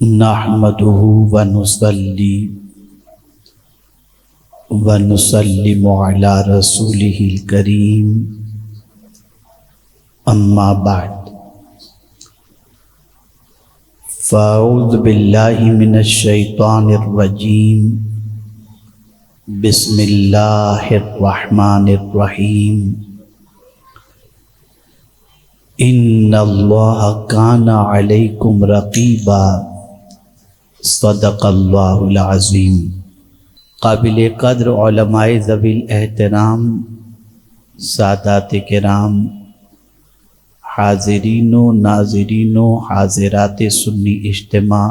نحمده ونصلي ونسلم على رسوله الكريم اما بعد فاعوذ بالله من الشيطان الرجيم بسم الله الرحمن الرحيم ان اللہ کان علیکم رقیبا صدق اللہ العظیم۔ قابل قدر علماء ذوی الاحترام، سادات کرام، حاضرین و ناظرین و حاضرات سنی اجتماع،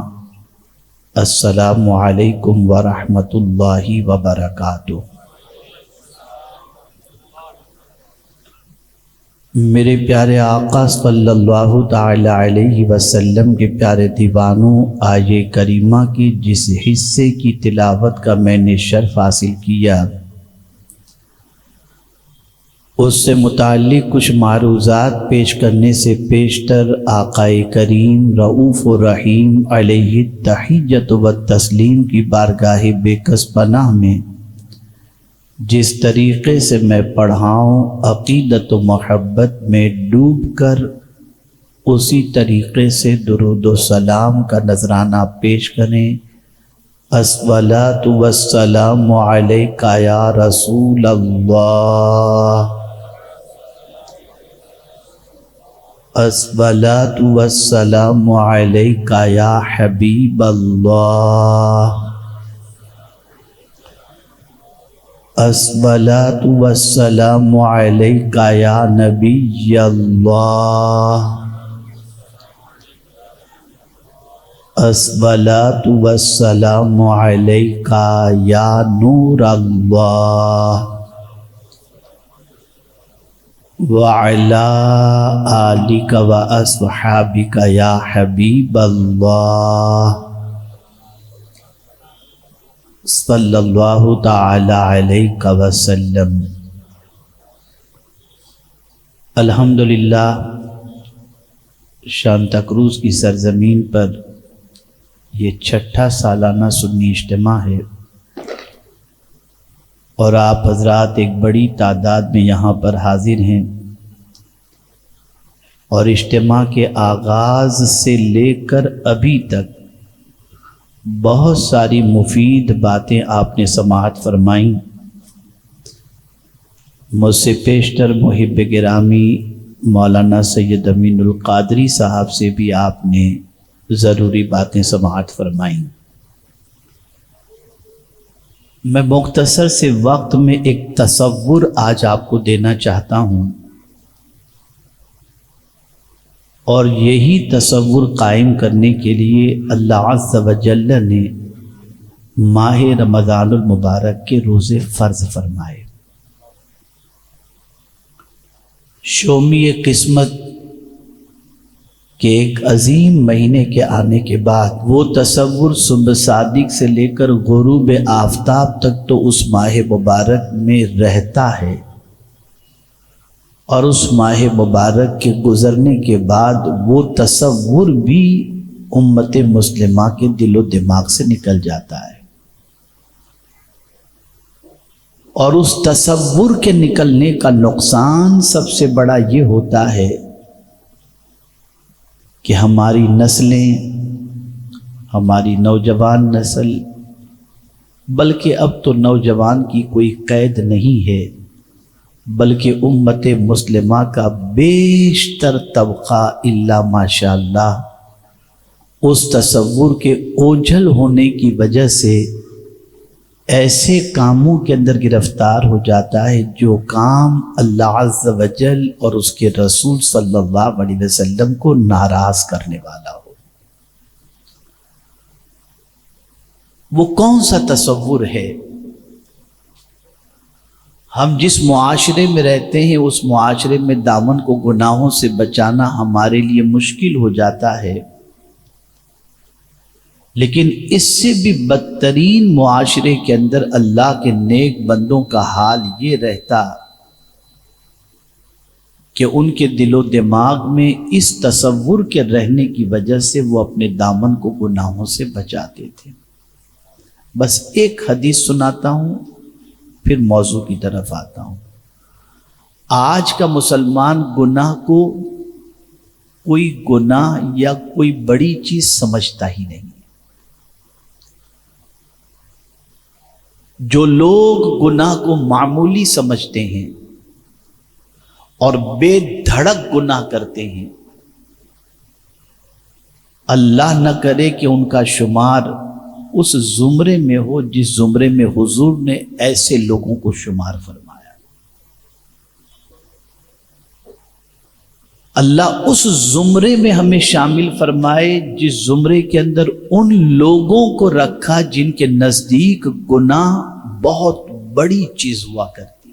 السلام علیکم ورحمۃ اللہ وبرکاتہ۔ میرے پیارے آقا صلی اللہ تعالی علیہ وسلم کے پیارے دیوانوں، آیے کریمہ کی جس حصے کی تلاوت کا میں نے شرف حاصل کیا، اس سے متعلق کچھ معروضات پیش کرنے سے پیشتر آقا کریم رؤوف و رحیم علیہ التحیۃ و تسلیم کی بارگاہ بے کس پناہ میں جس طریقے سے میں پڑھاؤں، عقیدت و محبت میں ڈوب کر اسی طریقے سے درود و سلام کا نذرانہ پیش کریں۔ الصلاۃ والسلام علیک یا رسول اللہ، الصلاۃ والسلام علیک یا حبیب اللہ، الصلاۃ والسلام علیک یا نبی اللہ، الصلاۃ والسلام علیک یا نور اللہ، وعلی آلک و اصحابک یا حبیب اللہ، صلی اللہ تعالی علیہ وسلم۔ الحمدللہ سانتا کروز کی سرزمین پر یہ چھٹا سالانہ سنی اجتماع ہے، اور آپ حضرات ایک بڑی تعداد میں یہاں پر حاضر ہیں، اور اجتماع کے آغاز سے لے کر ابھی تک بہت ساری مفید باتیں آپ نے سماعت فرمائیں۔ مجھ سے پیشتر محب گرامی مولانا سید امین القادری صاحب سے بھی آپ نے ضروری باتیں سماعت فرمائیں۔ میں مختصر سے وقت میں ایک تصور آج آپ کو دینا چاہتا ہوں، اور یہی تصور قائم کرنے کے لیے اللہ عز و جل نے ماہ رمضان المبارک کے روزے فرض فرمائے۔ شومی قسمت کے ایک عظیم مہینے کے آنے کے بعد وہ تصور صبح صادق سے لے کر غروب آفتاب تک تو اس ماہ مبارک میں رہتا ہے، اور اس ماہ مبارک کے گزرنے کے بعد وہ تصور بھی امت مسلمہ کے دل و دماغ سے نکل جاتا ہے، اور اس تصور کے نکلنے کا نقصان سب سے بڑا یہ ہوتا ہے کہ ہماری نسلیں، ہماری نوجوان نسل، بلکہ اب تو نوجوان کی کوئی قید نہیں ہے، بلکہ امت مسلمہ کا بیشتر طبقہ الا ماشاءاللہ اس تصور کے اوجھل ہونے کی وجہ سے ایسے کاموں کے اندر گرفتار ہو جاتا ہے جو کام اللہ عز و جل اور اس کے رسول صلی اللہ علیہ وسلم کو ناراض کرنے والا ہو۔ وہ کون سا تصور ہے؟ ہم جس معاشرے میں رہتے ہیں اس معاشرے میں دامن کو گناہوں سے بچانا ہمارے لیے مشکل ہو جاتا ہے، لیکن اس سے بھی بدترین معاشرے کے اندر اللہ کے نیک بندوں کا حال یہ رہتا کہ ان کے دل و دماغ میں اس تصور کے رہنے کی وجہ سے وہ اپنے دامن کو گناہوں سے بچاتے تھے۔ بس ایک حدیث سناتا ہوں، پھر موضوع کی طرف آتا ہوں۔ آج کا مسلمان گناہ کو کوئی گناہ یا کوئی بڑی چیز سمجھتا ہی نہیں۔ جو لوگ گناہ کو معمولی سمجھتے ہیں اور بے دھڑک گناہ کرتے ہیں، اللہ نہ کرے کہ ان کا شمار اس زمرے میں ہو جس زمرے میں حضور نے ایسے لوگوں کو شمار فرمایا۔ اللہ اس زمرے میں ہمیں شامل فرمائے جس زمرے کے اندر ان لوگوں کو رکھا جن کے نزدیک گناہ بہت بڑی چیز ہوا کرتی۔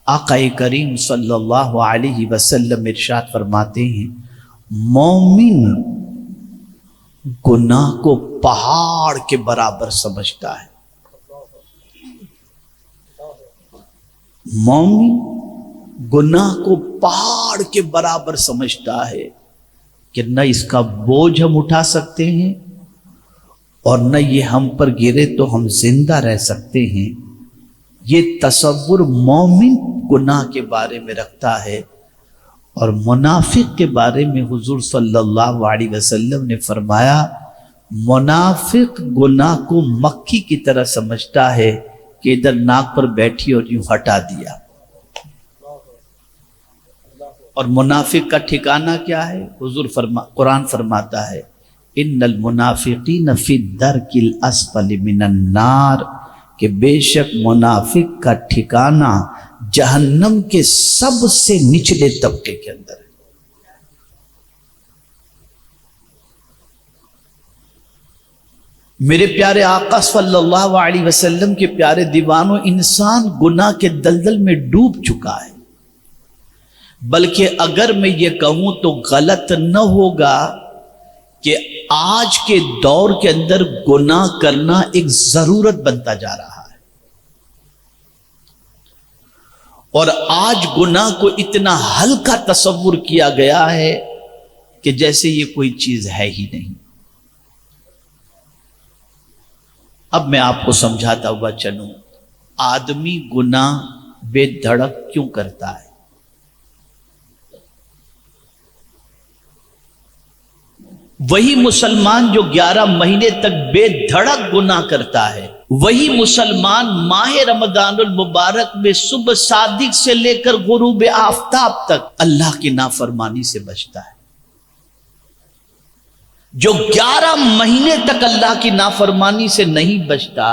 آقا کریم صلی اللہ علیہ وسلم ارشاد فرماتے ہیں، مومن گناہ کو پہاڑ کے برابر سمجھتا ہے۔ مومن گناہ کو پہاڑ کے برابر سمجھتا ہے کہ نہ اس کا بوجھ ہم اٹھا سکتے ہیں اور نہ یہ ہم پر گرے تو ہم زندہ رہ سکتے ہیں۔ یہ تصور مومن گناہ کے بارے میں رکھتا ہے، اور منافق کے بارے میں حضور صلی اللہ علیہ وسلم نے فرمایا، منافق گناہ کو مکھی کی طرح سمجھتا ہے کہ ادھر ناک پر بیٹھی اور یوں ہٹا دیا۔ اور منافق کا ٹھکانہ کیا ہے؟ حضور قرآن فرماتا ہے، ان المنافقین فی الدرک الاسفل من النار، کہ بے شک منافق کا ٹھکانہ جہنم کے سب سے نچلے طبقے کے اندر ہے۔ میرے پیارے آقا صلی اللہ علیہ وسلم کے پیارے دیوانوں، انسان گناہ کے دلدل میں ڈوب چکا ہے، بلکہ اگر میں یہ کہوں تو غلط نہ ہوگا کہ آج کے دور کے اندر گناہ کرنا ایک ضرورت بنتا جا رہا ہے، اور آج گناہ کو اتنا ہلکا تصور کیا گیا ہے کہ جیسے یہ کوئی چیز ہے ہی نہیں۔ اب میں آپ کو سمجھاتا ہوا چلوں، آدمی گناہ بے دھڑک کیوں کرتا ہے؟ وہی مسلمان جو 11 مہینے تک بے دھڑک گناہ کرتا ہے، وہی مسلمان ماہ رمضان المبارک میں صبح صادق سے لے کر غروب آفتاب تک اللہ کی نافرمانی سے بچتا ہے۔ جو 11 مہینے تک اللہ کی نافرمانی سے نہیں بچتا،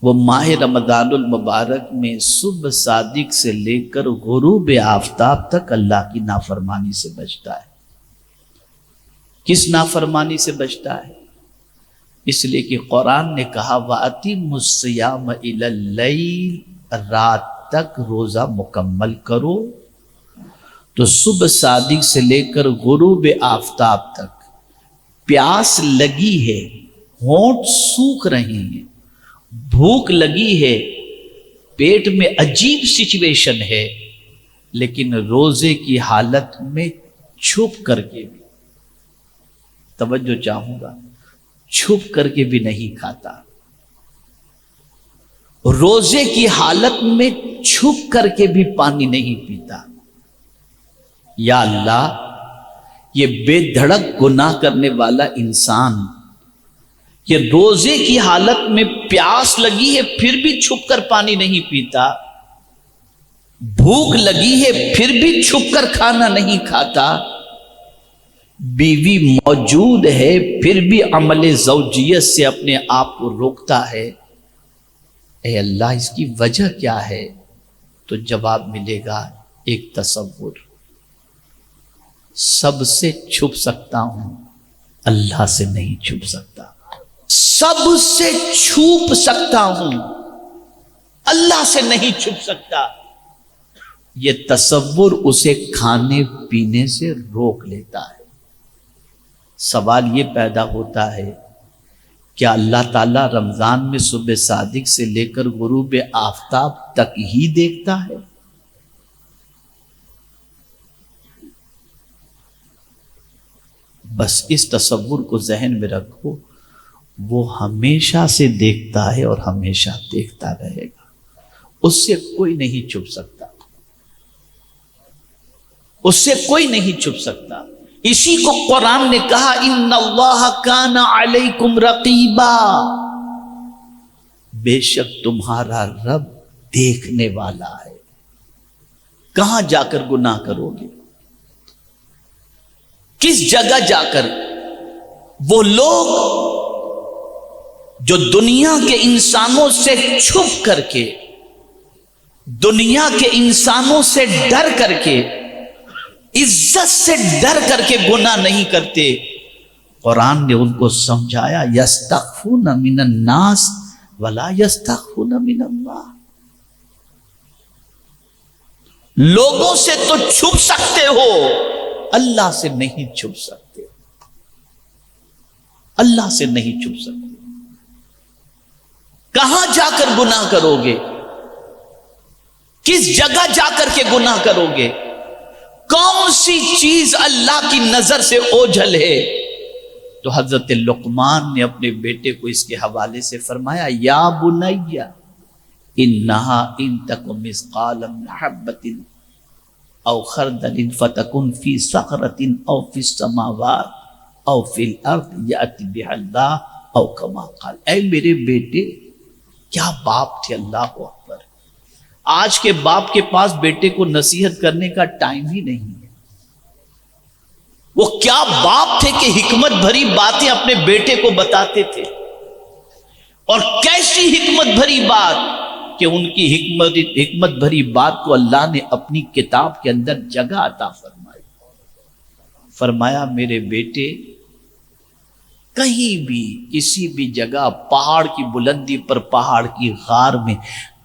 وہ ماہ رمضان المبارک میں صبح صادق سے لے کر غروب آفتاب تک اللہ کی نافرمانی سے بچتا ہے۔ کس نافرمانی سے بچتا ہے؟ اس لیے کہ قرآن نے کہا وَأَتِمُّ الصِّيَامَ إِلَى اللَّيْلِ، رات تک روزہ مکمل کرو۔ تو صبح صادق سے لے کر غروب آفتاب تک پیاس لگی ہے، ہونٹ سوکھ رہے ہیں، بھوک لگی ہے، پیٹ میں عجیب سچویشن ہے، لیکن روزے کی حالت میں چھپ کر کے بھی، توجہ چاہوں گا، چھپ کر کے بھی نہیں کھاتا، روزے کی حالت میں چھپ کر کے بھی پانی نہیں پیتا۔ یا اللہ، یہ بے دھڑک گناہ کرنے والا انسان، یہ روزے کی حالت میں پیاس لگی ہے پھر بھی چھپ کر پانی نہیں پیتا، بھوک لگی ہے پھر بھی چھپ کر کھانا نہیں کھاتا، بیوی موجود ہے پھر بھی عمل زوجیت سے اپنے آپ کو روکتا ہے۔ اے اللہ، اس کی وجہ کیا ہے؟ تو جواب ملے گا ایک تصور، سب سے چھپ سکتا ہوں، اللہ سے نہیں چھپ سکتا۔ سب سے چھپ سکتا ہوں، اللہ سے نہیں چھپ سکتا۔ یہ تصور اسے کھانے پینے سے روک لیتا ہے۔ سوال یہ پیدا ہوتا ہے، کیا اللہ تعالیٰ رمضان میں صبح صادق سے لے کر غروب آفتاب تک ہی دیکھتا ہے؟ بس اس تصور کو ذہن میں رکھو، وہ ہمیشہ سے دیکھتا ہے اور ہمیشہ دیکھتا رہے گا، اس سے کوئی نہیں چھپ سکتا، اس سے کوئی نہیں چھپ سکتا۔ اسی کو قرآن نے کہا ان اللہ کان علیکم رقیبا، بے شک تمہارا رب دیکھنے والا ہے۔ کہاں جا کر گناہ کرو گے؟ کس جگہ جا کر؟ وہ لوگ جو دنیا کے انسانوں سے چھپ کر کے، دنیا کے انسانوں سے ڈر کر کے، عزت سے ڈر کر کے گناہ نہیں کرتے، قرآن نے ان کو سمجھایا یستخفون من الناس ولا یستخفون من اللہ۔ لوگوں سے تو چھپ سکتے ہو، اللہ سے نہیں چھپ سکتے، اللہ سے نہیں چھپ سکتے۔ کہاں جا کر گناہ کرو گے؟ کس جگہ جا کر کے گناہ کرو گے؟ کون سی چیز اللہ کی نظر سے اوجھل ہے؟ تو حضرت لقمان نے اپنے بیٹے کو اس کے حوالے سے فرمایا یا بنیا انہا ان تک مثقال حبۃ او خردل فتکن فی صخرۃ او فی السماوات او فی الارض یأتی بها اللہ او کما قال۔ اے میرے بیٹے، کیا باپ تھے، اللہ اکبر۔ آج کے باپ کے پاس بیٹے کو نصیحت کرنے کا ٹائم ہی نہیں ہے۔ وہ کیا باپ تھے کہ حکمت بھری باتیں اپنے بیٹے کو بتاتے تھے، اور کیسی حکمت بھری بات کہ ان کی حکمت بھری بات کو اللہ نے اپنی کتاب کے اندر جگہ عطا فرمائی۔ فرمایا میرے بیٹے، کہیں بھی کسی بھی جگہ، پہاڑ کی بلندی پر، پہاڑ کی غار میں،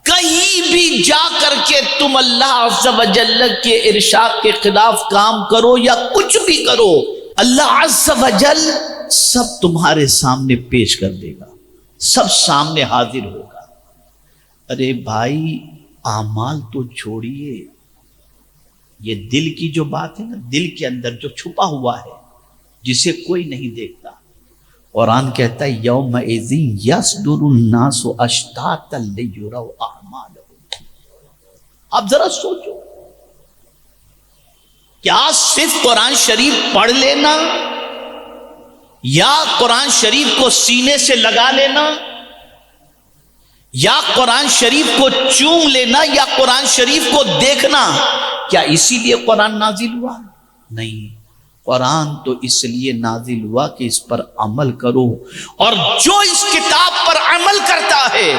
کہیں بھی جا کر کے تم اللہ عز و جل کے ارشاد کے خلاف کام کرو یا کچھ بھی کرو، اللہ عز و جل سب تمہارے سامنے پیش کر دے گا، سب سامنے حاضر ہوگا۔ ارے بھائی، اعمال تو چھوڑیے، یہ دل کی جو بات ہے نا، دل کے اندر جو چھپا ہوا ہے جسے کوئی نہیں دیکھتا، قرآن کہتا ہے یومئذ یصدر الناس اشتاتا لیروا اعمالهم۔ اب ذرا سوچو، کیا صرف قرآن شریف پڑھ لینا یا قرآن شریف کو سینے سے لگا لینا یا قرآن شریف کو چوم لینا یا قرآن شریف کو دیکھنا، کیا اسی لیے قرآن نازل ہوا؟ نہیں، قرآن تو اس لیے نازل ہوا کہ اس پر عمل کرو، اور جو اس کتاب پر عمل کرتا ہے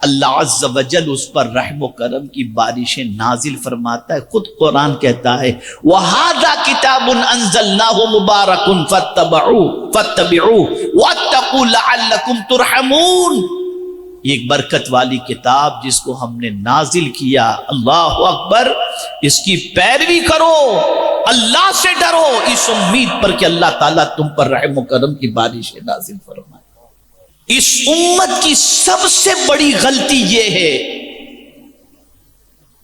اللہ عز و جل اس پر رحم و کرم کی بارشیں نازل فرماتا ہے۔ خود قرآن کہتا ہے وَهَذَا كِتَابٌ أَنزَلْنَاهُ مُبَارَكٌ فَاتَّبِعُوهُ وَاتَّقُوا لَعَلَّكُمْ تُرْحَمُونَ۔ یہ ایک برکت والی کتاب جس کو ہم نے نازل کیا، اللہ اکبر، اس کی پیروی کرو، اللہ سے ڈرو، اس امید پر کہ اللہ تعالیٰ تم پر رحم و کرم کی بارشیں نازل فرمائے۔ اس امت کی سب سے بڑی غلطی یہ ہے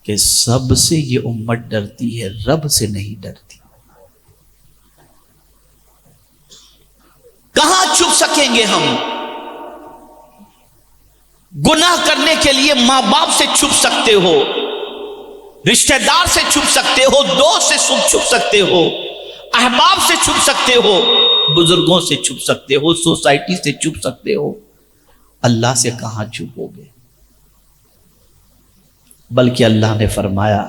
کہ سب سے یہ امت ڈرتی ہے، رب سے نہیں ڈرتی۔ کہاں چھپ سکیں گے ہم؟ گناہ کرنے کے لیے ماں باپ سے چھپ سکتے ہو، رشتہ دار سے چھپ سکتے ہو، دوست سے چھپ سکتے ہو، احباب سے چھپ سکتے ہو، بزرگوں سے چھپ سکتے ہو، سوسائٹی سے چھپ سکتے ہو، اللہ سے کہاں چھپو گے؟ بلکہ اللہ نے فرمایا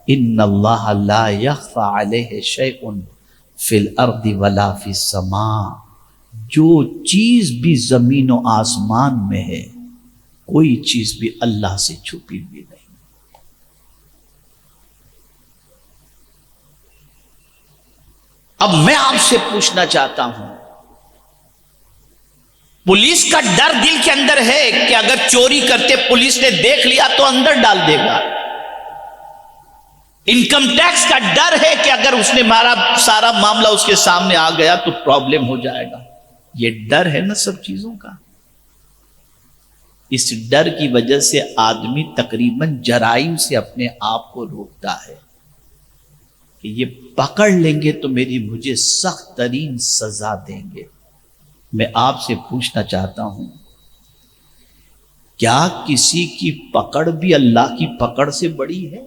ان اللہ لا یخفی علیہ شیء فی الارض ولا فی السماء، جو چیز بھی زمین و آسمان میں ہے کوئی چیز بھی اللہ سے چھپی ہوئی نہیں۔ اب میں آپ سے پوچھنا چاہتا ہوں، پولیس کا ڈر دل کے اندر ہے کہ اگر چوری کرتے پولیس نے دیکھ لیا تو اندر ڈال دے گا، انکم ٹیکس کا ڈر ہے کہ اگر اس نے ہمارا سارا معاملہ اس کے سامنے آ گیا تو پرابلم ہو جائے گا، یہ ڈر ہے نا سب چیزوں کا۔ اس ڈر کی وجہ سے آدمی تقریباً جرائم سے اپنے آپ کو روکتا ہے، کہ یہ پکڑ لیں گے تو مجھے سخت ترین سزا دیں گے۔ میں آپ سے پوچھنا چاہتا ہوں، کیا کسی کی پکڑ بھی اللہ کی پکڑ سے بڑی ہے؟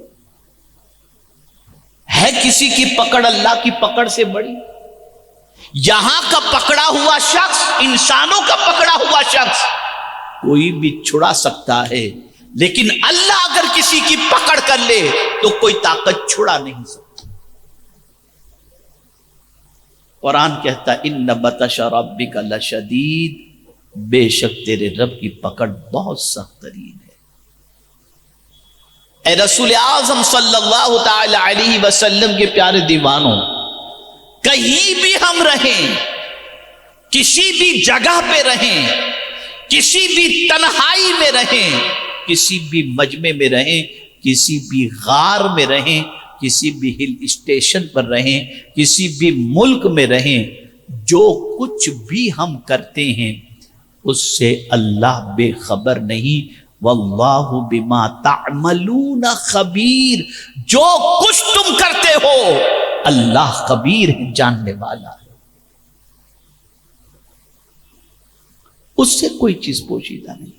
ہے کسی کی پکڑ اللہ کی پکڑ سے بڑی؟ یہاں کا پکڑا ہوا شخص، انسانوں کا پکڑا ہوا شخص کوئی بھی چھڑا سکتا ہے، لیکن اللہ اگر کسی کی پکڑ کر لے تو کوئی طاقت چھڑا نہیں سکتی۔ قرآن کہتا ہے ان بطش ربک لشدید، بے شک تیرے رب کی پکڑ بہت سخت ترین ہے۔ اے رسول اعظم صلی اللہ تعالی علیہ وسلم کے پیارے دیوانوں، کہیں بھی ہم رہیں، کسی بھی جگہ پہ رہیں، کسی بھی تنہائی میں رہیں، کسی بھی مجمع میں رہیں، کسی بھی غار میں رہیں، کسی بھی ہل اسٹیشن پر رہیں، کسی بھی ملک میں رہیں، جو کچھ بھی ہم کرتے ہیں اس سے اللہ بے خبر نہیں۔ واللہ بما تعملون خبیر، جو کچھ تم کرتے ہو اللہ خبیر ہے، جاننے والا ہے، اس سے کوئی چیز پوشیدہ نہیں۔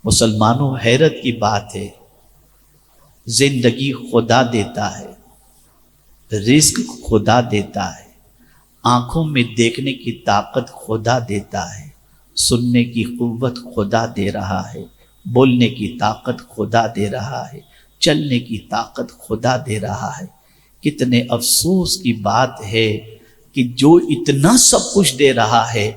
مسلمانوں، حیرت کی بات ہے، زندگی خدا دیتا ہے، رزق خدا دیتا ہے، آنکھوں میں دیکھنے کی طاقت خدا دیتا ہے، سننے کی قوت خدا دے رہا ہے، بولنے کی طاقت خدا دے رہا ہے، چلنے کی طاقت خدا دے رہا ہے۔ کتنے افسوس کی بات ہے کہ جو اتنا سب کچھ دے رہا ہے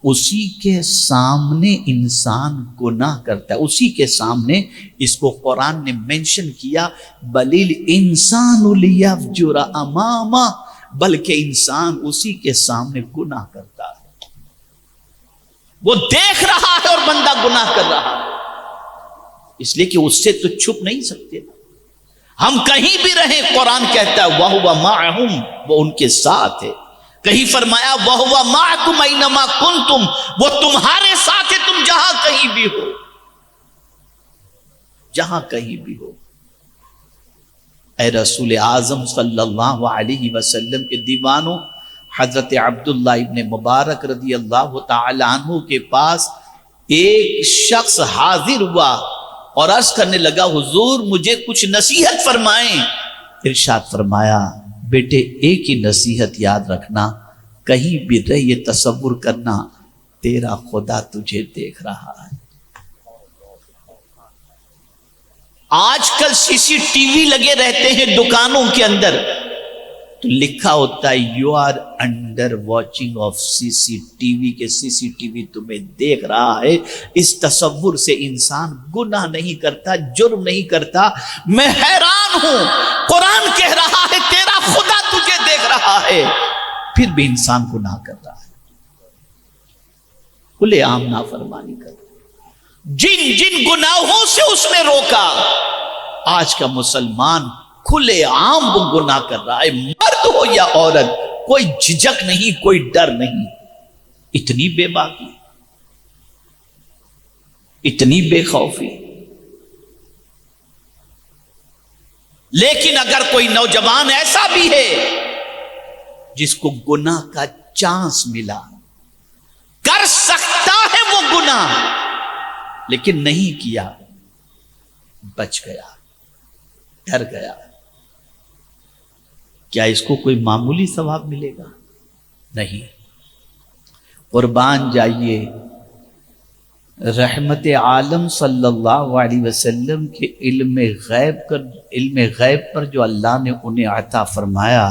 اسی کے سامنے انسان گناہ کرتا ہے، اسی کے سامنے۔ اس کو قرآن نے مینشن کیا، بلیل انسان لیفجر امامہ، بلکہ انسان اسی کے سامنے گناہ کرتا ہے۔ وہ دیکھ رہا ہے اور بندہ گناہ کر رہا ہے، اس لیے کہ اس سے تو چھپ نہیں سکتے۔ ہم کہیں بھی رہیں، قرآن کہتا ہے وَهُوَ مَعَهُمْ، وہ ان کے ساتھ ہے۔ کہیں فرمایا وَهُوَ مَعَكُمْ أَيْنَمَا كُنْتُمْ، وہ تمہارے ساتھ ہے، تم جہاں کہیں بھی ہو، جہاں کہیں بھی ہو۔ اے رسول اعظم صلی اللہ علیہ وسلم کے دیوانوں، حضرت عبداللہ ابن مبارک رضی اللہ تعالی عنہ کے پاس ایک شخص حاضر ہوا اور عرض کرنے لگا حضور مجھے کچھ نصیحت فرمائیں۔ ارشاد فرمایا بیٹے ایک ہی نصیحت یاد رکھنا، کہیں بھی رہ یہ تصور کرنا تیرا خدا تجھے دیکھ رہا ہے۔ آج کل سی سی ٹی وی لگے رہتے ہیں دکانوں کے اندر، تو لکھا ہوتا ہے you are under watching of CCTV, کے سی سی ٹی وی تمہیں دیکھ رہا ہے۔ اس تصور سے انسان گناہ نہیں کرتا، جرم نہیں کرتا۔ میں حیران ہوں، قرآن کہہ رہا ہے تیرا خدا تجھے دیکھ رہا ہے، پھر بھی انسان گناہ کر رہا ہے، کھلے عام نافرمانی کر رہا ہے۔ جن جن گناہوں سے اس نے روکا، آج کا مسلمان کھلے عام وہ گناہ کر رہا ہے، مرد ہو یا عورت، کوئی جھجک نہیں، کوئی ڈر نہیں۔ اتنی بے باکی، اتنی بے خوفی۔ لیکن اگر کوئی نوجوان ایسا بھی ہے جس کو گناہ کا چانس ملا، کر سکتا ہے وہ گناہ، لیکن نہیں کیا، بچ گیا، ڈر گیا، کیا اس کو کوئی معمولی ثواب ملے گا؟ نہیں۔ قربان جائیے، رحمت عالم صلی اللہ علیہ وسلم کے علم غیب پر جو اللہ نے انہیں عطا فرمایا،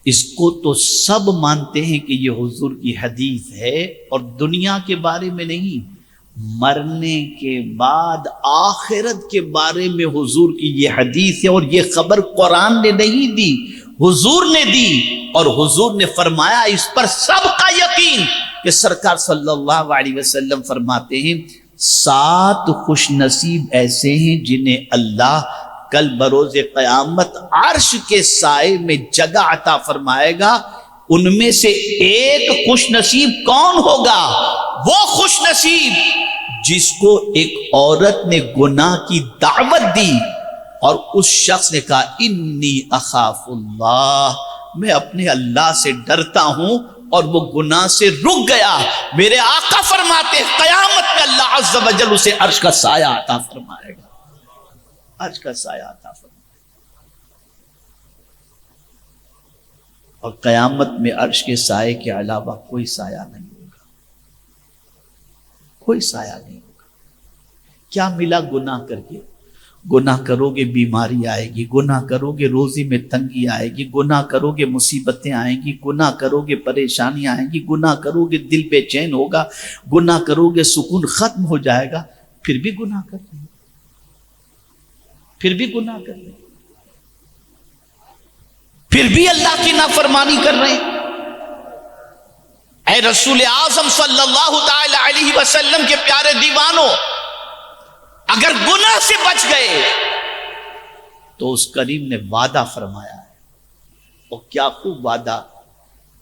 اس کو تو سب مانتے ہیں کہ یہ حضور کی حدیث ہے، اور دنیا کے بارے میں نہیں، مرنے کے بعد آخرت کے بارے میں حضور کی یہ حدیث ہے، اور یہ خبر قرآن نے نہیں دی، حضور نے دی، اور حضور نے فرمایا اس پر سب کا یقین، کہ سرکار صلی اللہ علیہ وسلم فرماتے ہیں 7 خوش نصیب ایسے ہیں جنہیں اللہ کل بروز قیامت عرش کے سائے میں جگہ عطا فرمائے گا۔ ان میں سے ایک خوش نصیب کون ہوگا؟ وہ خوش نصیب جس کو ایک عورت نے گناہ کی دعوت دی، اور اس شخص نے کہا انی اخاف اللہ، میں اپنے اللہ سے ڈرتا ہوں، اور وہ گناہ سے رک گیا۔ میرے آقا فرماتے ہیں قیامت میں اللہ عز و جل اسے عرش کا سایہ عطا فرمائے گا، عرش کا سایہ عطا فرمائے گا، اور قیامت میں عرش کے سائے کے علاوہ کوئی سایہ نہیں ہوگا، کوئی سایہ نہیں ہوگا۔ کیا ملا گناہ کر کے؟ گناہ کرو گے بیماری آئے گی، گناہ کرو گے روزی میں تنگی آئے گی، گناہ کرو گے مصیبتیں آئیں گی، گناہ کرو گے پریشانی آئیں گی، گناہ کرو گے دل بے چین ہوگا، گناہ کرو گے سکون ختم ہو جائے گا، پھر بھی گناہ کر رہے ہیں، پھر بھی گناہ کر رہے ہیں، پھر بھی اللہ کی نافرمانی کر رہے ہیں۔ اے رسول اعظم صلی اللہ تعالی علیہ وسلم کے پیارے دیوانوں، اگر گناہ سے بچ گئے تو اس کریم نے وعدہ فرمایا ہے، اور کیا خوب وعدہ،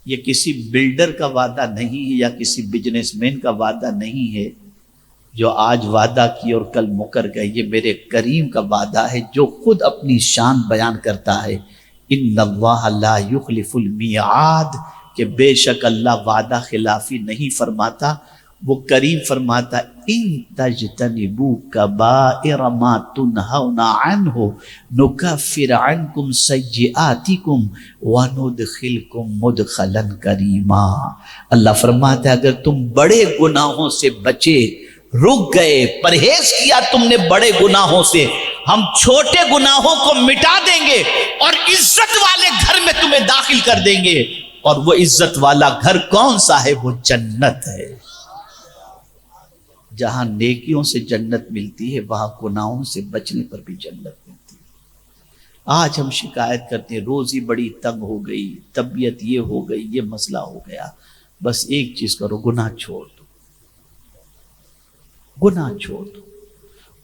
یہ کسی بلڈر کا وعدہ نہیں ہے یا کسی بزنس مین کا وعدہ نہیں ہے جو آج وعدہ کی اور کل مکر گئے، یہ میرے کریم کا وعدہ ہے جو خود اپنی شان بیان کرتا ہے، ان اللہ لا یخلف المیعاد، کہ بے شک اللہ وعدہ خلافی نہیں فرماتا۔ وہ کریم فرماتا ان تجتنبوا کبائر ما تنہون عنہ نکفر عنکم سیئاتکم وندخلکم مدخلا کریما۔ اللہ فرماتا ہے اگر تم بڑے گناہوں سے بچے، رک گئے، پرہیز کیا تم نے بڑے گناہوں سے، ہم چھوٹے گناہوں کو مٹا دیں گے اور عزت والے گھر میں تمہیں داخل کر دیں گے، اور وہ عزت والا گھر کون سا ہے؟ وہ جنت ہے۔ جہاں نیکیوں سے جنت ملتی ہے وہاں گناہوں سے بچنے پر بھی جنت ملتی ہے۔ آج ہم شکایت کرتے ہیں روزی بڑی تنگ ہو گئی، طبیعت یہ ہو گئی، یہ مسئلہ ہو گیا، بس ایک چیز کرو، گناہ چھوڑ دو، گناہ چھوڑ دو،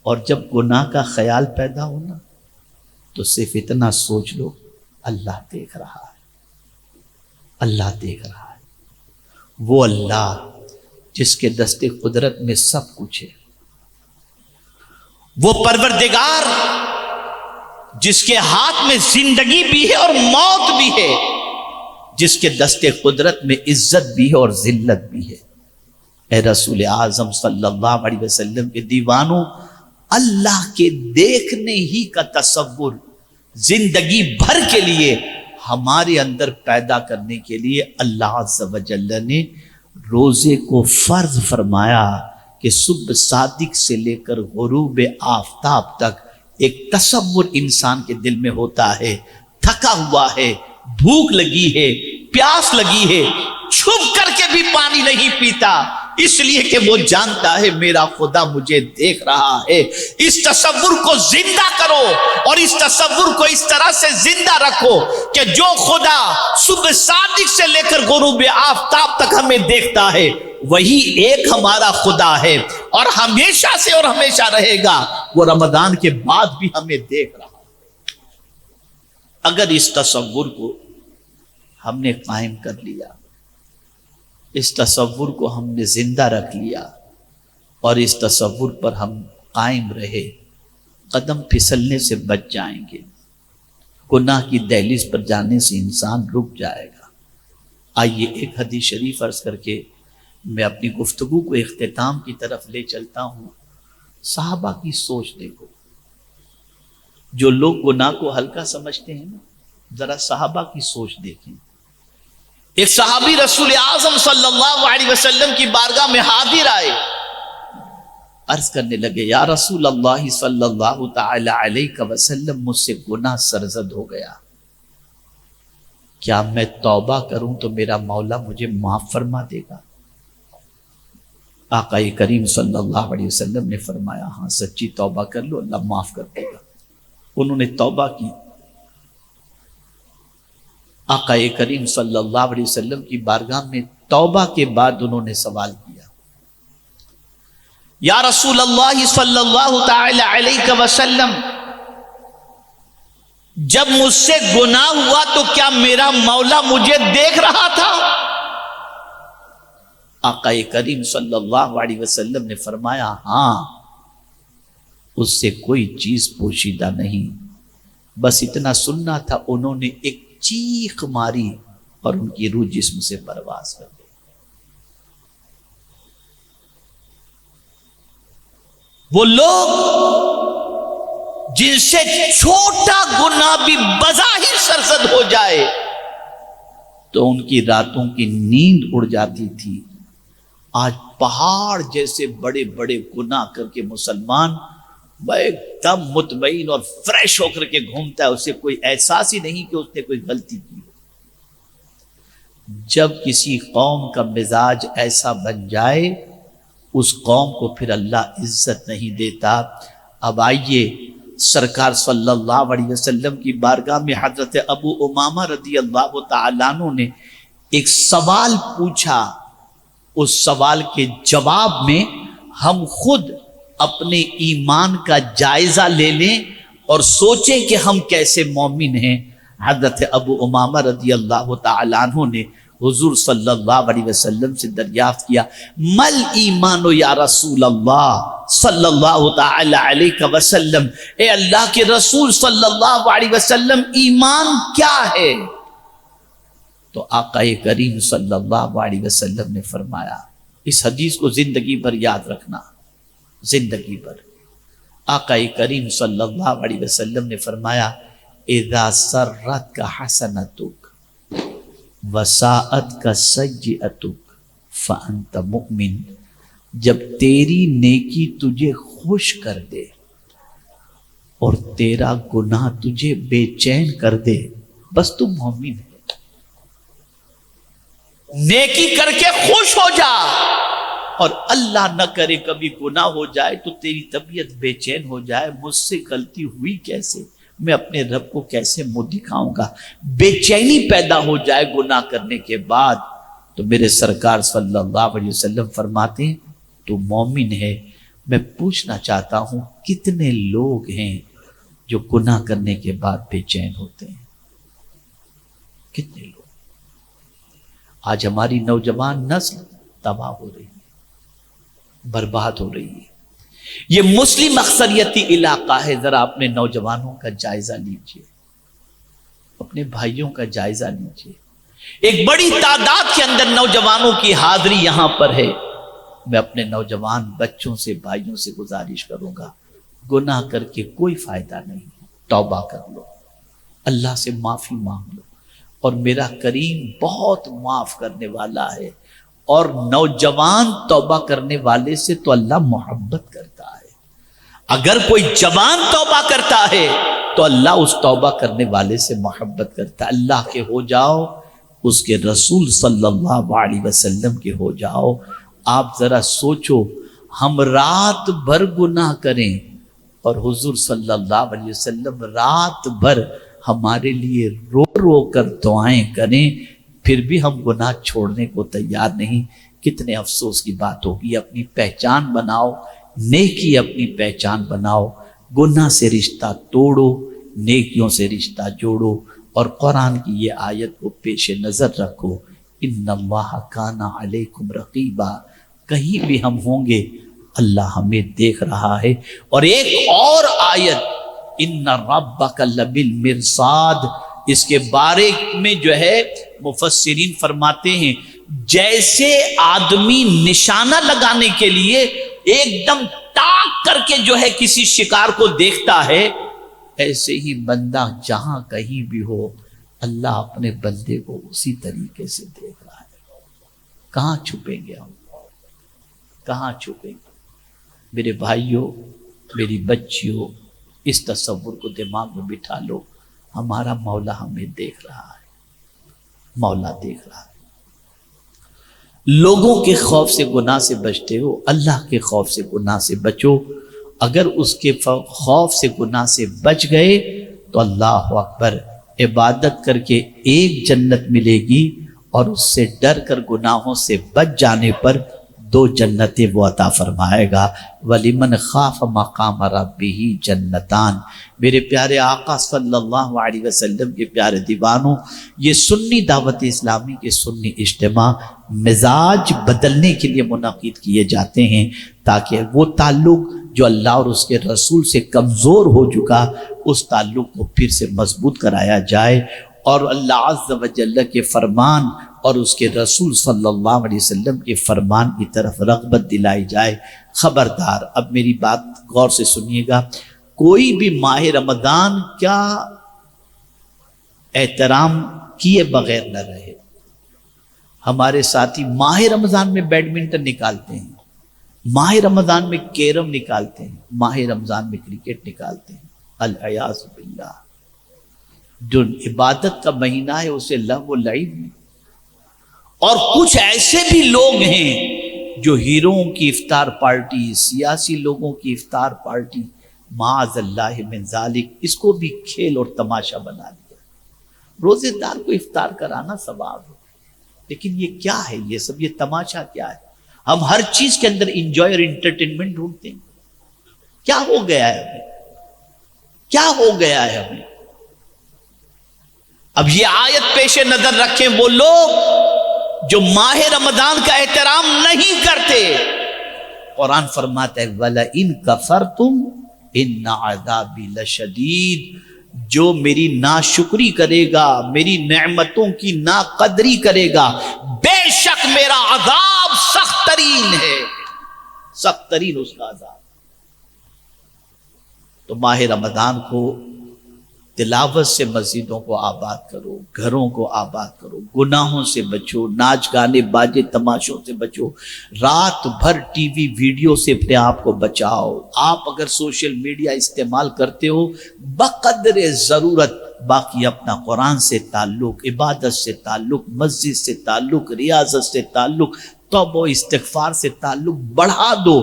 اور جب گناہ کا خیال پیدا ہونا تو صرف اتنا سوچ لو اللہ دیکھ رہا ہے، اللہ دیکھ رہا ہے، وہ اللہ جس کے دست قدرت میں سب کچھ ہے، وہ پروردگار جس کے ہاتھ میں زندگی بھی ہے اور موت بھی ہے، جس کے دست قدرت میں عزت بھی ہے اور ذلت بھی ہے۔ اے رسول اعظم صلی اللہ علیہ وسلم کے دیوانوں، اللہ کے دیکھنے ہی کا تصور زندگی بھر کے لیے ہمارے اندر پیدا کرنے کے لیے اللہ عز و جل نے روزے کو فرض فرمایا کہ صبح صادق سے لے کر غروب آفتاب تک ایک تصور انسان کے دل میں ہوتا ہے، تھکا ہوا ہے، بھوک لگی ہے، پیاس لگی ہے، چھپ کر کے بھی پانی نہیں پیتا، اس لیے کہ وہ جانتا ہے میرا خدا مجھے دیکھ رہا ہے۔ اس تصور کو زندہ کرو اور اس تصور کو اس طرح سے زندہ رکھو کہ جو خدا صبح صادق سے لے کر غروب آفتاب تک ہمیں دیکھتا ہے وہی ایک ہمارا خدا ہے، اور ہمیشہ سے اور ہمیشہ رہے گا، وہ رمضان کے بعد بھی ہمیں دیکھ رہا ہے۔ اگر اس تصور کو ہم نے قائم کر لیا، اس تصور کو ہم نے زندہ رکھ لیا اور اس تصور پر ہم قائم رہے، قدم پھسلنے سے بچ جائیں گے، گناہ کی دہلیز پر جانے سے انسان رک جائے گا۔ آئیے ایک حدیث شریف عرض کر کے میں اپنی گفتگو کو اختتام کی طرف لے چلتا ہوں۔ صحابہ کی سوچ دیکھو، جو لوگ گناہ کو ہلکا سمجھتے ہیں نا، ذرا صحابہ کی سوچ دیکھیں۔ ایک صحابی رسول اعظم صلی اللہ علیہ وسلم کی بارگاہ میں حاضر آئے، عرض کرنے لگے یا رسول اللہ صلی اللہ تعالی علیہ وسلم، مجھ سے گناہ سرزد ہو گیا، کیا میں توبہ کروں تو میرا مولا مجھے معاف فرما دے گا؟ آقا کریم صلی اللہ علیہ وسلم نے فرمایا ہاں سچی توبہ کر لو، اللہ معاف کر دے گا۔ انہوں نے توبہ کی۔ آقا کریم صلی اللہ علیہ وسلم کی بارگاہ میں توبہ کے بعد انہوں نے سوال کیا، یا رسول اللہ صلی اللہ تعالی علیہ وسلم، جب مجھ سے گناہ ہوا تو کیا میرا مولا مجھے دیکھ رہا تھا؟ آقا کریم صلی اللہ علیہ وسلم نے فرمایا ہاں، اس سے کوئی چیز پوشیدہ نہیں، بس اتنا سننا تھا، انہوں نے ایک چیخ ماری اور ان کی روح جسم سے پرواز کر گئی۔ وہ لوگ جن سے چھوٹا گناہ بھی بظاہر سرزد ہو جائے تو ان کی راتوں کی نیند اڑ جاتی تھی، آج پہاڑ جیسے بڑے بڑے گناہ کر کے مسلمان ایک دم مطمئن اور فریش ہو کر کے گھومتا ہے، اسے کوئی احساس ہی نہیں کہ اس نے کوئی غلطی کی۔ جب کسی قوم کا مزاج ایسا بن جائے اس قوم کو پھر اللہ عزت نہیں دیتا۔ اب آئیے سرکار صلی اللہ علیہ وسلم کی بارگاہ میں حضرت ابو امامہ رضی اللہ تعالیٰ عنہ نے ایک سوال پوچھا، اس سوال کے جواب میں ہم خود اپنے ایمان کا جائزہ لے لیں اور سوچیں کہ ہم کیسے مومن ہیں۔ حضرت ابو امامہ رضی اللہ تعالیٰ عنہ نے حضور صلی اللہ علیہ وسلم سے دریافت کیا، مل ایمان یا رسول اللہ صلی اللہ تعالی علیہ وسلم، اے اللہ کے رسول صلی اللہ علیہ وسلم ایمان کیا ہے؟ تو آقا کریم صلی اللہ علیہ وسلم نے فرمایا، اس حدیث کو زندگی بھر یاد رکھنا، زندگی بھر۔ آقا کریم صلی اللہ علیہ وسلم نے فرمایا، اذا سرت کا حسنتک وساعت کا سیئتک فانت مؤمن، جب تیری نیکی تجھے خوش کر دے اور تیرا گناہ تجھے بے چین کر دے بس تم مومن ہے۔ نیکی کر کے خوش ہو جا، اور اللہ نہ کرے کبھی گناہ ہو جائے تو تیری طبیعت بے چین ہو جائے، مجھ سے غلطی ہوئی کیسے، میں اپنے رب کو کیسے منہ دکھاؤں گا، بے چینی پیدا ہو جائے گناہ کرنے کے بعد، تو میرے سرکار صلی اللہ علیہ وسلم فرماتے ہیں تو مومن ہے۔ میں پوچھنا چاہتا ہوں کتنے لوگ ہیں جو گناہ کرنے کے بعد بے چین ہوتے ہیں؟ کتنے لوگ؟ آج ہماری نوجوان نسل تباہ ہو رہی ہے، برباد ہو رہی ہے۔ یہ مسلم اکثریتی علاقہ ہے، ذرا اپنے نوجوانوں کا جائزہ لیجئے، اپنے بھائیوں کا جائزہ لیجئے۔ ایک بڑی تعداد کے اندر نوجوانوں کی حاضری یہاں پر ہے۔ میں اپنے نوجوان بچوں سے، بھائیوں سے گزارش کروں گا، گناہ کر کے کوئی فائدہ نہیں، توبہ کر لو، اللہ سے معافی مانگ لو، اور میرا کریم بہت معاف کرنے والا ہے، اور نوجوان توبہ کرنے والے سے تو اللہ محبت کرتا ہے۔ اگر کوئی جوان توبہ کرتا ہے تو اللہ اس توبہ کرنے والے سے محبت کرتا ہے۔ اللہ کے ہو جاؤ، اس کے رسول صلی اللہ علیہ وسلم کے ہو جاؤ۔ آپ ذرا سوچو، ہم رات بھر گناہ کریں اور حضور صلی اللہ علیہ وسلم رات بھر ہمارے لیے رو رو کر دعائیں کریں، پھر بھی ہم گناہ چھوڑنے کو تیار نہیں۔ کتنے افسوس کی بات ہوگی۔ اپنی پہچان بناؤ، نیکی اپنی پہچان بناؤ، گناہ سے رشتہ توڑو، نیکیوں سے رشتہ جوڑو، اور قرآن کی یہ آیت کو پیش نظر رکھو، ان اللہ کان علیکم رقیبا، کہیں بھی ہم ہوں گے اللہ ہمیں دیکھ رہا ہے۔ اور ایک اور آیت، ان ربک لبالمرصاد، اس کے بارے میں جو ہے مفسرین فرماتے ہیں جیسے آدمی نشانہ لگانے کے لیے ایک دم تاک کر کے جو ہے کسی شکار کو دیکھتا ہے، ایسے ہی بندہ جہاں کہیں بھی ہو اللہ اپنے بندے کو اسی طریقے سے دیکھ رہا ہے۔ کہاں چھپیں گے ہم؟ کہاں چھپیں گے؟ میرے بھائیوں، میری بچیوں، اس تصور کو دماغ میں بٹھا لو، ہمارا مولا ہمیں دیکھ رہا ہے، مولا دیکھ رہا ہے۔ لوگوں کے خوف سے گناہ سے بچتے ہو، اللہ کے خوف سے گناہ سے بچو۔ اگر اس کے خوف سے گناہ سے بچ گئے تو اللہ اکبر، عبادت کر کے ایک جنت ملے گی، اور اس سے ڈر کر گناہوں سے بچ جانے پر 2 جنتیں وہ عطا فرمائے گا۔ وَلِمَنْ خَافَ مَقَامَ رَبِّهِ جنتان۔ میرے پیارے آقا صلی اللہ علیہ وسلم کے پیارے دیوانوں، یہ سنی دعوت اسلامی کے سنی اجتماع مزاج بدلنے کے لیے منعقد کیے جاتے ہیں، تاکہ وہ تعلق جو اللہ اور اس کے رسول سے کمزور ہو چکا، اس تعلق کو پھر سے مضبوط کرایا جائے، اور اللہ عز و جل کے فرمان اور اس کے رسول صلی اللہ علیہ وسلم کے فرمان کی طرف رغبت دلائی جائے۔ خبردار، اب میری بات غور سے سنیے گا، کوئی بھی ماہ رمضان کا احترام کیے بغیر نہ رہے۔ ہمارے ساتھی ماہ رمضان میں بیڈمنٹن نکالتے ہیں، ماہ رمضان میں کیرم نکالتے ہیں، ماہ رمضان میں کرکٹ نکالتے ہیں، العیاذ باللہ۔ جو عبادت کا مہینہ ہے اسے لغو و لعب میں، اور کچھ ایسے بھی لوگ ہیں جو ہیروؤں کی افطار پارٹی، سیاسی لوگوں کی افطار پارٹی، معاذ اللہ من ذالک، اس کو بھی کھیل اور تماشا بنا دیا۔ روزے دار کو افطار کرانا ثواب ہے، لیکن یہ کیا ہے؟ یہ سب یہ تماشا کیا ہے؟ ہم ہر چیز کے اندر انجوائے اور انٹرٹینمنٹ ڈھونڈتے ہیں۔ کیا ہو گیا ہے ہمیں؟ کیا ہو گیا ہے ہمیں؟ اب یہ آیت پیش نظر رکھیں وہ لوگ جو ماہ رمضان کا احترام نہیں کرتے۔ قرآن فرماتا ہے وَلَئِن كَفَرْتُمْ إِنَّ عَذَابِي لَشَدِيدٌ، جو میری ناشکری کرے گا، میری نعمتوں کی ناقدری کرے گا، بے شک میرا عذاب سخت ترین ہے، سخت ترین اس کا عذاب۔ تو ماہ رمضان کو تلاوت سے مسجدوں کو آباد کرو، گھروں کو آباد کرو، گناہوں سے بچو، ناچ گانے باجے تماشوں سے بچو، رات بھر ٹی وی ویڈیو سے اپنے آپ کو بچاؤ۔ آپ اگر سوشل میڈیا استعمال کرتے ہو بقدر ضرورت، باقی اپنا قرآن سے تعلق، عبادت سے تعلق، مسجد سے تعلق، ریاضت سے تعلق، توبہ و استغفار سے تعلق بڑھا دو،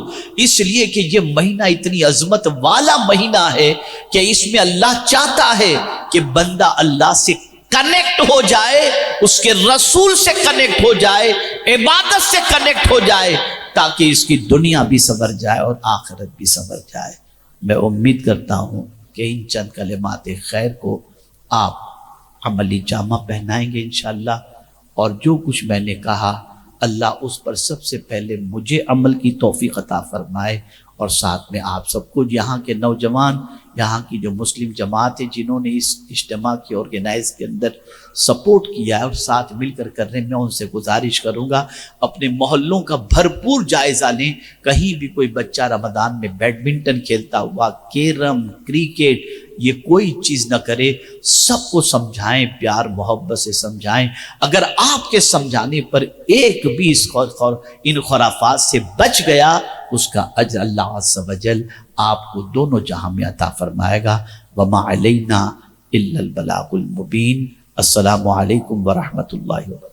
اس لیے کہ یہ مہینہ اتنی عظمت والا مہینہ ہے کہ اس میں اللہ چاہتا ہے کہ بندہ اللہ سے کنیکٹ ہو جائے، اس کے رسول سے کنیکٹ ہو جائے، عبادت سے کنیکٹ ہو جائے، تاکہ اس کی دنیا بھی سنور جائے اور آخرت بھی سنور جائے۔ میں امید کرتا ہوں کہ ان چند کلمات خیر کو آپ عملی جامہ پہنائیں گے انشاءاللہ، اور جو کچھ میں نے کہا اللہ اس پر سب سے پہلے مجھے عمل کی توفیق عطا فرمائے، اور ساتھ میں آپ سب کو، یہاں کے نوجوان، یہاں کی جو مسلم جماعت ہے جنہوں نے اس اجتماع کی آرگنائز کے اندر سپورٹ کیا ہے اور ساتھ مل کر رہے ہیں، میں ان سے گزارش کروں گا اپنے محلوں کا بھرپور جائزہ لیں۔ کہیں بھی کوئی بچہ رمضان میں بیڈمنٹن کھیلتا ہوا، کیرم، کرکٹ، یہ کوئی چیز نہ کرے، سب کو سمجھائیں، پیار محبت سے سمجھائیں۔ اگر آپ کے سمجھانے پر ایک بھی ان خرافات سے بچ گیا، اس کا اجر اللہ عز و جل آپ کو دونوں جہاں میں عطا فرمائے گا۔ وما علینا الا البلاغ المبین۔ السلام علیکم ورحمۃ اللہ وبرکاتہ۔